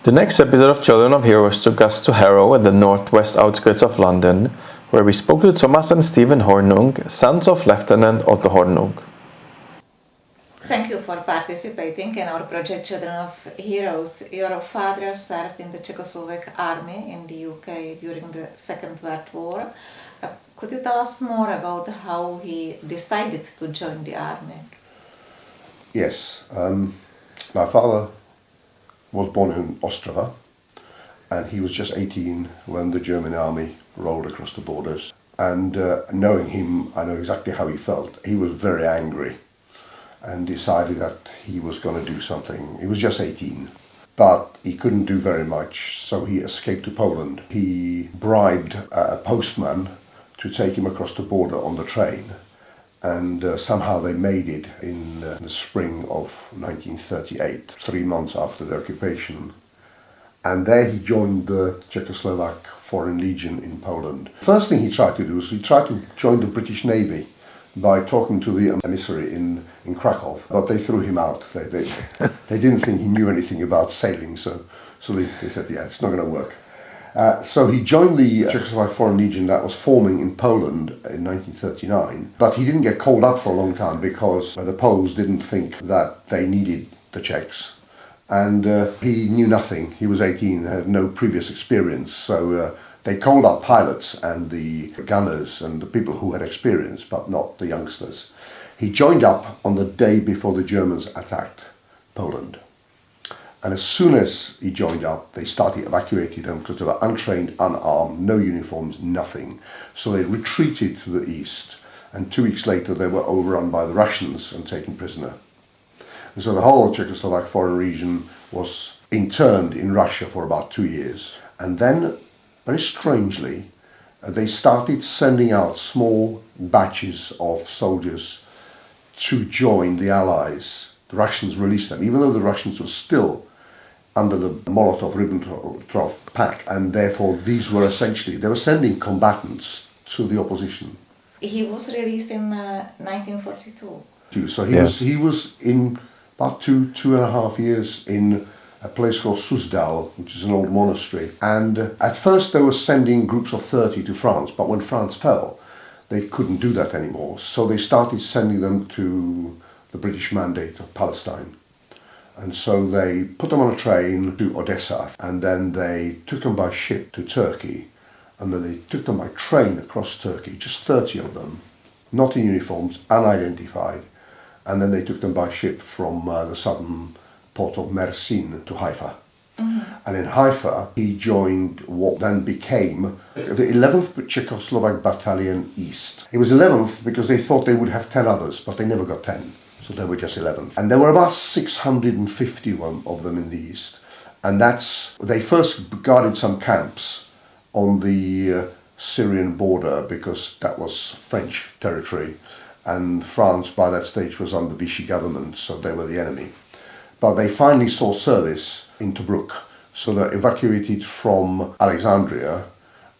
The next episode of Children of Heroes took us to Harrow at the northwest outskirts of London, where we spoke to Thomas and Stephen Hornung, sons of Lieutenant Otto Hornung. Thank you for participating in our project Children of Heroes. Your father served in the Czechoslovak army in the UK during the Second World War. Could you tell us more about how he decided to join the army? Yes, my father was born in Ostrava, and he was just 18 when the German army rolled across the borders. And knowing him, I know exactly how he felt. He was very angry and decided that he was going to do something. He was just 18, but he couldn't do very much, so he escaped to Poland. He bribed a postman to take him across the border on the train, and somehow they made it in the spring of 1938, 3 months after the occupation. And there he joined the Czechoslovak Foreign Legion in Poland. First thing he tried to do was he tried to join the British Navy by talking to the emissary in Krakow, but they threw him out. They didn't think he knew anything about sailing, so they said, yeah, it's not going to work. So he joined the Czechoslovak Foreign Legion that was forming in Poland in 1939, but he didn't get called up for a long time because the Poles didn't think that they needed the Czechs. And he knew nothing. He was 18, had no previous experience, so they called up pilots and the gunners and the people who had experience, but not the youngsters. He joined up on the day before the Germans attacked Poland. And as soon as he joined up, they started evacuating them because they were untrained, unarmed, no uniforms, nothing. So they retreated to the east, and 2 weeks later they were overrun by the Russians and taken prisoner. And so the whole Czechoslovak foreign region was interned in Russia for about 2 years. And then, very strangely, they started sending out small batches of soldiers to join the Allies. The Russians released them, even though the Russians were still under the Molotov-Ribbentrop Pact, and therefore these were essentially, they were sending combatants to the opposition. He was released in 1942. So he was in about two and a half years in a place called Suzdal, which is an old monastery. And at first they were sending groups of 30 to France, but when France fell, they couldn't do that anymore. So they started sending them to the British Mandate of Palestine. And so they put them on a train to Odessa, and then they took them by ship to Turkey, and then they took them by train across Turkey, just 30 of them, not in uniforms, unidentified, and then they took them by ship from the southern port of Mersin to Haifa. Mm-hmm. And in Haifa, he joined what then became the 11th Czechoslovak Battalion East. It was 11th because they thought they would have 10 others, but they never got 10. So they were just 11. And there were about 651 of them in the east. And they first guarded some camps on the Syrian border because that was French territory. And France by that stage was under Vichy government, so they were the enemy. But they finally saw service in Tobruk. So they evacuated from Alexandria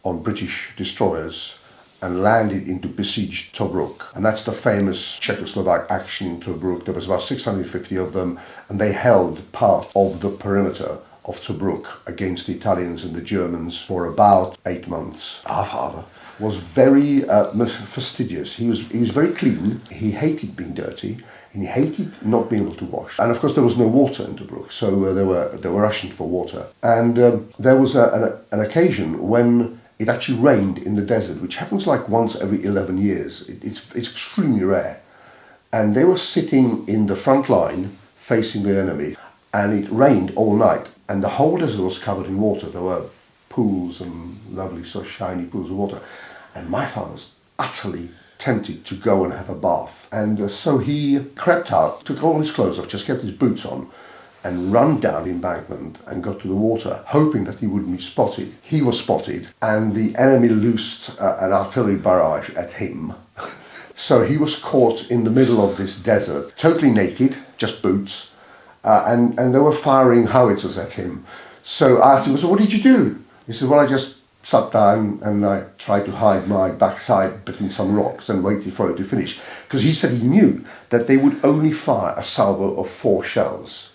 on British destroyers and landed into besieged Tobruk. And that's the famous Czechoslovak action in Tobruk. There was about 650 of them, and they held part of the perimeter of Tobruk against the Italians and the Germans for about 8 months. Our father was very fastidious. He was very clean. He hated being dirty, and he hated not being able to wash. And of course there was no water in Tobruk, so they were rationed for water. And there was an occasion when it actually rained in the desert, which happens like once every 11 years. It's extremely rare. And they were sitting in the front line facing the enemy, and it rained all night, and the whole desert was covered in water. There were pools and lovely, so shiny pools of water. And my father was utterly tempted to go and have a bath. And so he crept out, took all his clothes off, just kept his boots on, and ran down the embankment and got to the water, hoping that he wouldn't be spotted. He was spotted, and the enemy loosed an artillery barrage at him. So he was caught in the middle of this desert, totally naked, just boots, and they were firing howitzers at him. So I asked him, so what did you do? He said, well, I just sat down and I tried to hide my backside between some rocks and waited for it to finish. Because he said he knew that they would only fire a salvo of 4 shells,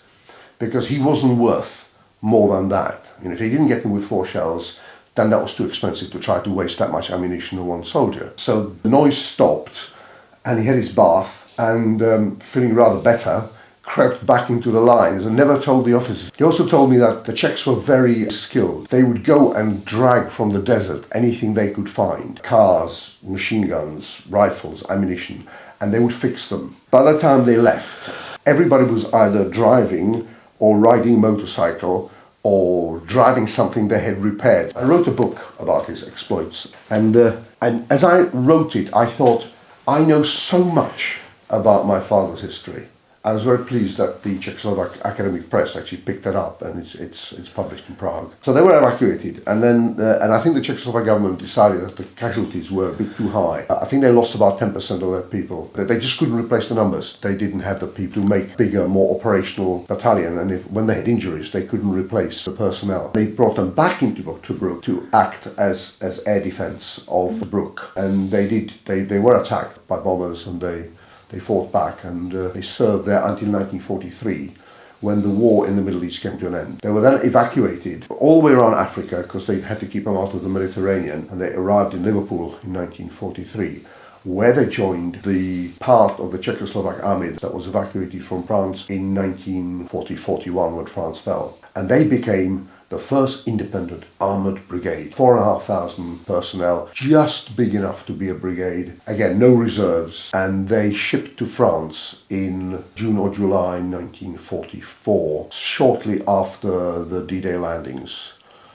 because he wasn't worth more than that. And if they didn't get him with 4 shells, then that was too expensive to try to waste that much ammunition on one soldier. So the noise stopped, and he had his bath, and feeling rather better, crept back into the lines and never told the officers. He also told me that the Czechs were very skilled. They would go and drag from the desert anything they could find. Cars, machine guns, rifles, ammunition, and they would fix them. By the time they left, everybody was either driving or riding motorcycle or driving something they had repaired. I wrote a book about his exploits, and as I wrote it, I thought, I know so much about my father's history. I was very pleased that the Czechoslovak academic press actually picked it up, and it's published in Prague. So they were evacuated, and then and I think the Czechoslovak government decided that the casualties were a bit too high. I think they lost about 10% of their people. They just couldn't replace the numbers. They didn't have the people to make bigger, more operational battalion, and when they had injuries, they couldn't replace the personnel. They brought them back into Tobruk to act as air defense of Tobruk, and they did. They were attacked by bombers, and they fought back, and they served there until 1943, when the war in the Middle East came to an end. They were then evacuated all the way around Africa, because they had to keep them out of the Mediterranean, and they arrived in Liverpool in 1943, where they joined the part of the Czechoslovak army that was evacuated from France in 1940-41, when France fell. And they became the first independent armoured brigade, 4,500 personnel, just big enough to be a brigade. Again, no reserves, and they shipped to France in June or July 1944, shortly after the D-Day landings.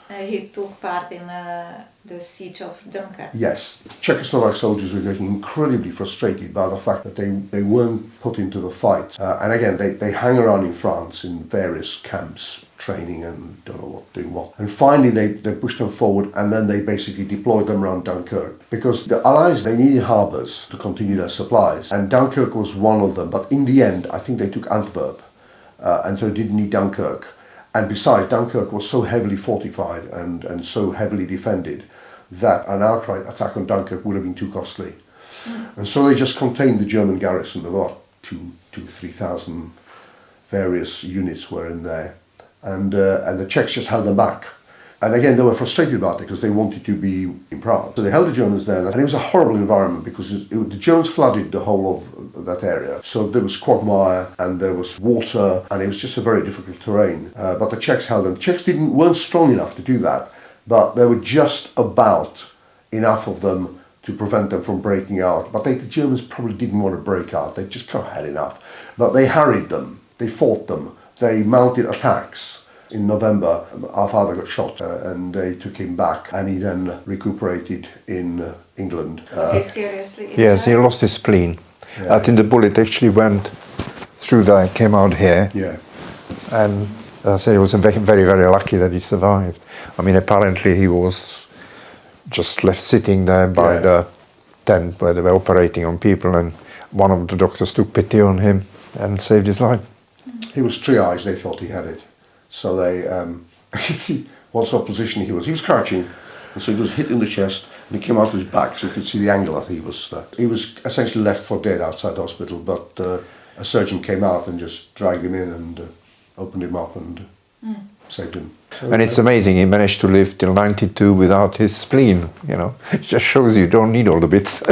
He took part in the siege of Dunkirk. Yes, Czechoslovak soldiers were getting incredibly frustrated by the fact that they weren't put into the fight. And again, they hang around in France in various camps, training and don't know what, doing what. And finally they pushed them forward, and then they basically deployed them around Dunkirk. Because the Allies, they needed harbours to continue their supplies, and Dunkirk was one of them. But in the end, I think they took Antwerp, and so they didn't need Dunkirk. And besides, Dunkirk was so heavily fortified and so heavily defended that an outright attack on Dunkirk would have been too costly. And so they just contained the German garrison. About 2,000-3,000 various units were in there. And the Czechs just held them back. And again, they were frustrated about it because they wanted to be in Prague. So they held the Germans there, and it was a horrible environment because the Germans flooded the whole of that area. So there was quagmire and there was water, and it was just a very difficult terrain. But the Czechs held them. The Czechs weren't strong enough to do that, but there were just about enough of them to prevent them from breaking out. But the Germans probably didn't want to break out. They just kind of had enough. But they harried them. They fought them. They mounted attacks. In November, our father got shot and they took him back, and he then recuperated in England. Was he seriously injured? Yes, he lost his spleen. Yeah. I think the bullet actually went through there, came out here. Yeah. And I said he was very, very lucky that he survived. I mean, apparently he was just left sitting there by the tent where they were operating on people, and one of the doctors took pity on him and saved his life. He was triaged, they thought he had it. So they, I could see what sort of position he was. He was crouching, and so he was hit in the chest, and he came out of his back, so you could see the angle that he was. He was essentially left for dead outside the hospital, but a surgeon came out and just dragged him in and opened him up and saved him. And it's amazing, he managed to live till 92 without his spleen, you know. It just shows you don't need all the bits.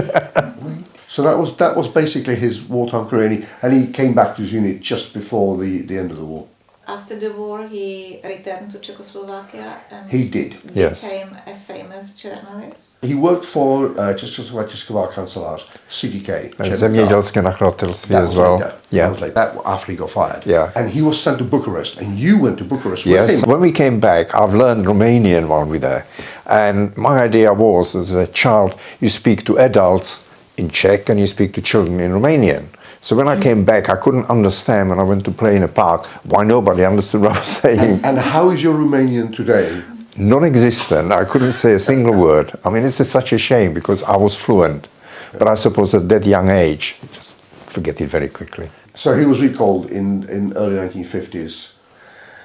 So that was basically his wartime career, and he came back to his unit just before the end of the war. after the war he returned to Czechoslovakia and He did. became a famous journalist. He worked for Československých kancelář, CDK. Zemědělské nakladatelství That as was well. later. Yeah. That was like that after he got fired. Yeah. And he was sent to Bucharest, and you went to Bucharest with Yes, him. when we came back, I've learned Romanian while we were there. And my idea was, as a child, you speak to adults in Czech and you speak to children in Romanian. So when I came back, I couldn't understand when I went to play in a park why nobody understood what I was saying. And how is your Romanian today? Non-existent. I couldn't say a single word. I mean, it's such a shame because I was fluent. But I suppose at that young age, you just forget it very quickly. So he was recalled in early 1950s.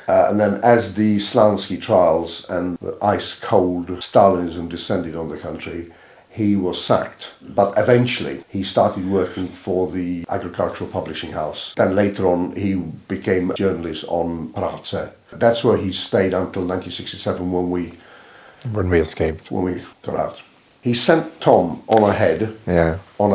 And then as the Slansky trials and the ice-cold Stalinism descended on the country, he was sacked. But eventually he started working for the agricultural publishing house. Then later on he became a journalist on Práce. That's where he stayed until 1967 When we escaped. when we got out. He sent Tom on ahead Yeah. on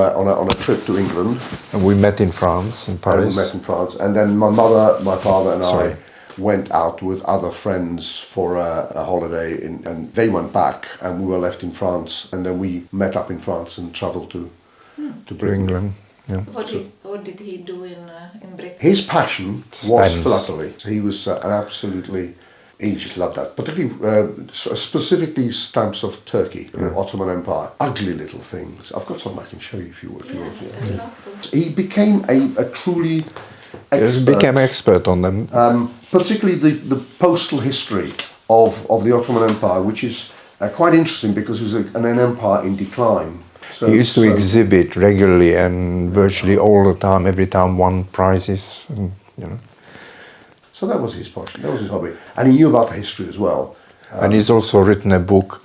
a trip to England. And we met in France, in And Paris. we met in France. And then my mother, my father and Sorry. I went out with other friends for a holiday and they went back and we were left in France, and then we met up in France and travelled to To Britain. England. Yeah. What did he do in Britain? His passion was Stamps. philately. He was he just loved that. Particularly, specifically stamps of Turkey, the Ottoman Empire. Ugly little things. I've got some I can show you if you want. I'd love to. He became a truly He expert. became expert on them. Particularly the postal history of the Ottoman Empire, which is quite interesting because it was an empire in decline. So, He used to exhibit regularly and virtually all the time, every time won prizes, and, you know. So that was his passion, that was his hobby. And he knew about history as well. And he's also written a book,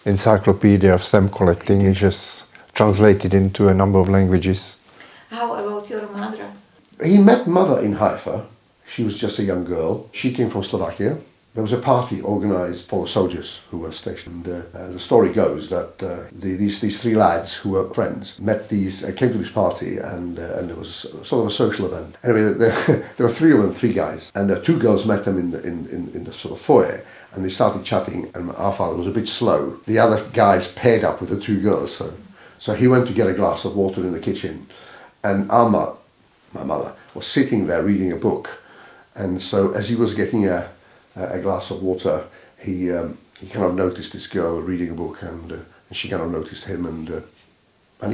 Encyclopedia of Stamp Collecting, which is translated into a number of languages. How about your mother? He met mother in Haifa. She was just a young girl. She came from Slovakia. There was a party organised for the soldiers who were stationed. The story goes that these three lads who were friends came to this party, and there was sort of a social event. Anyway, there were three of them, three guys, and the two girls met them in the sort of foyer, and they started chatting. And our father was a bit slow. The other guys paired up with the two girls, so he went to get a glass of water in the kitchen, and my mother, was sitting there reading a book, and so as he was getting a glass of water, he kind of noticed this girl reading a book, and she kind of noticed him, and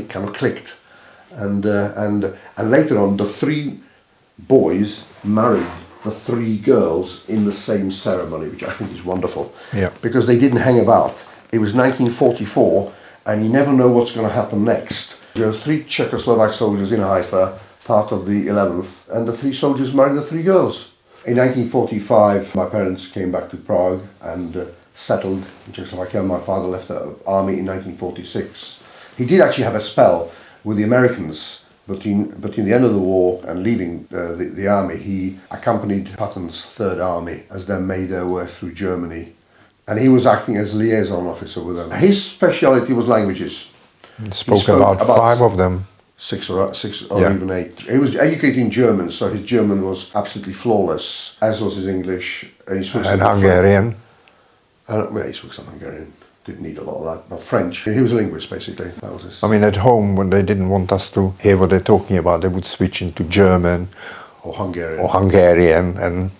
it kind of clicked, and later on the three boys married the three girls in the same ceremony, which I think is wonderful. Yeah. Because they didn't hang about. It was 1944, and you never know what's going to happen next. There were three Czechoslovak soldiers in Haifa, part of the 11th, and the three soldiers married the three girls. In 1945, my parents came back to Prague and settled in Czechoslovakia. My father left the army in 1946. He did actually have a spell with the Americans, but in the end of the war and leaving the army, he accompanied Patton's Third Army as they made their way through Germany. And he was acting as liaison officer with them. His speciality was languages. He spoke about 5 of them. Six or even 8. He was educated in German, so his German was absolutely flawless, as was his English. He spoke And Hungarian. Well, he spoke some Hungarian. Didn't need a lot of that. But French. He was a linguist, basically. That was his. I mean, at home, when they didn't want us to hear what they're talking about, they would switch into German Or Hungarian. and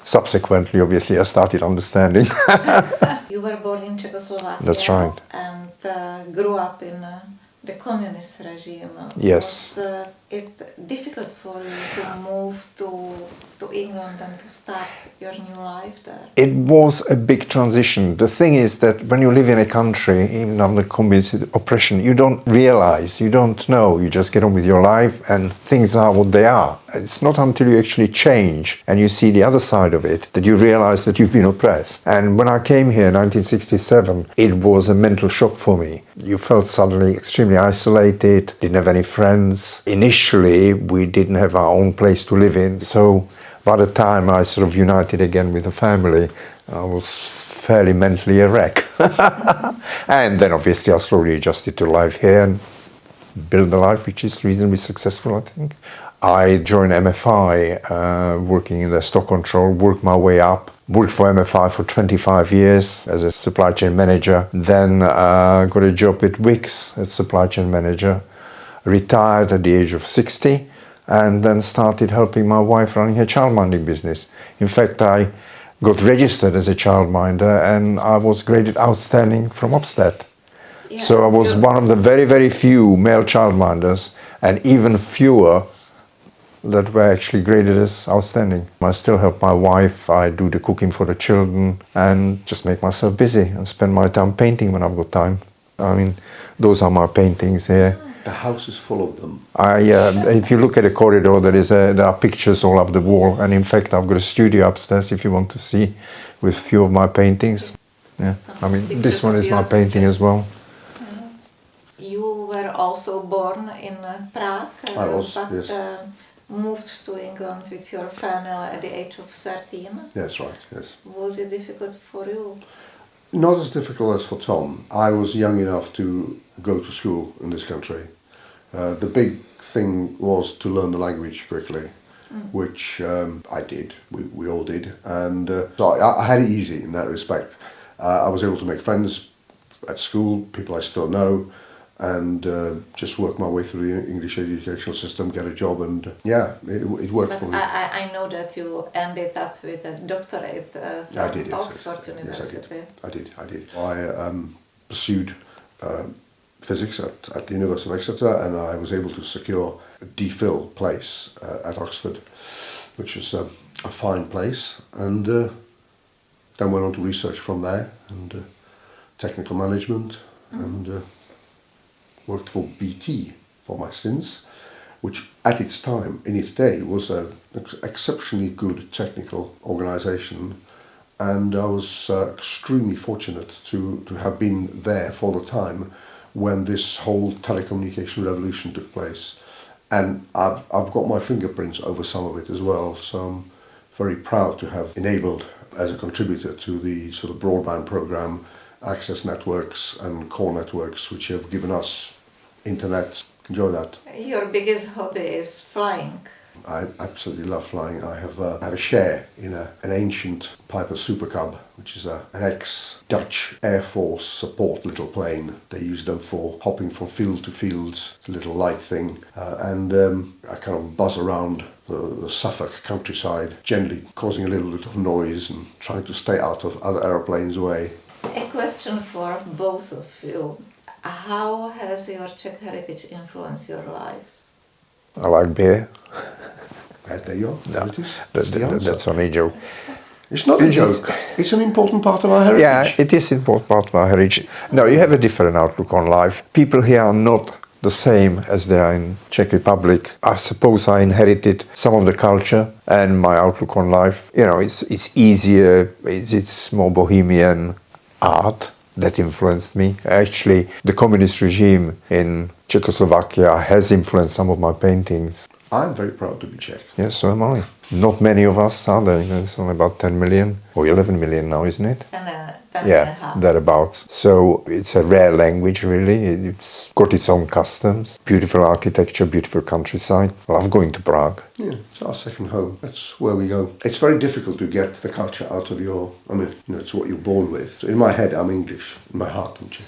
subsequently, obviously, I started understanding. You were born in Czechoslovakia. That's right. And grew up in the communist regime. Yes. Was it difficult for you to move to England and to start your new life there? It was a big transition. The thing is that when you live in a country, even under communist oppression, you don't realize, you don't know, you just get on with your life and things are what they are. It's not until you actually change and you see the other side of it that you realize that you've been oppressed. And when I came here in 1967, it was a mental shock for me. You felt suddenly extremely isolated, didn't have any friends. Initially, we didn't have our own place to live in, so by the time I sort of united again with the family, I was fairly mentally a wreck. And then obviously I slowly adjusted to life here, and build a life which is reasonably successful, I think. I joined MFI, working in the stock control, worked my way up, worked for MFI for 25 years as a supply chain manager, then got a job at Wix as supply chain manager, retired at the age of 60, and then started helping my wife running her childminding business. In fact, I got registered as a childminder and I was graded outstanding from Ofsted. Yeah, so I was one of the very, very few male childminders, and even fewer that were actually graded as outstanding. I still help my wife, I do the cooking for the children, and just make myself busy and spend my time painting when I've got time. I mean, those are my paintings here. The house is full of them. If you look at the corridor, there are pictures all up the wall, and in fact I've got a studio upstairs if you want to see, with a few of my paintings. Yeah, I mean, this one is my painting as well. You were also born in Prague, I was, but yes. Moved to England with your family at the age of 13. That's right, yes. Was it difficult for you? Not as difficult as for Tom. I was young enough to go to school in this country. The big thing was to learn the language quickly, which I did, we all did, and so I had it easy in that respect. I was able to make friends at school, people I still know, and just work my way through the English educational system, get a job, and yeah, it worked But for me. I know that you ended up with a doctorate from I did, yes, Oxford University. Yes, I did. I pursued physics at the University of Exeter, and I was able to secure a DPhil place at Oxford, which is a fine place, and then went on to research from there, and technical management, and worked for BT for my sins, which at its time, in its day, was an exceptionally good technical organisation, and I was extremely fortunate to have been there for the time when this whole telecommunication revolution took place. And I've got my fingerprints over some of it as well, so I'm very proud to have enabled, as a contributor to the sort of broadband programme, access networks and core networks, which have given us internet. Enjoy that. Your biggest hobby is flying. I absolutely love flying. I have a share in an ancient Piper Super Cub, which is an ex-Dutch Air Force support little plane. They use them for hopping from field to fields. It's a little light thing, and I kind of buzz around the Suffolk countryside, generally causing a little bit of noise and trying to stay out of other aeroplanes' way. A question for both of you. How has your Czech heritage influenced your lives? I like beer. There you are. No, There it is. that's only a joke. It's not a joke. It's an important part of our heritage. Yeah, it is an important part of our heritage. No, you have a different outlook on life. People here are not the same as they are in Czech Republic. I suppose I inherited some of the culture and my outlook on life. You know, it's easier, it's more bohemian art that influenced me. Actually, the communist regime in Czechoslovakia has influenced some of my paintings. I'm very proud to be Czech. Yes, so am I. Not many of us are there. There's only about 10 million, or 11 million now, isn't it? 10 Yeah, and a half. thereabouts. So it's a rare language, really. It's got its own customs, beautiful architecture, beautiful countryside. I love going to Prague. Yeah, it's our second home. That's where we go. It's very difficult to get the culture out of it's what you're born with. So in my head, I'm English. In my heart, I'm Czech.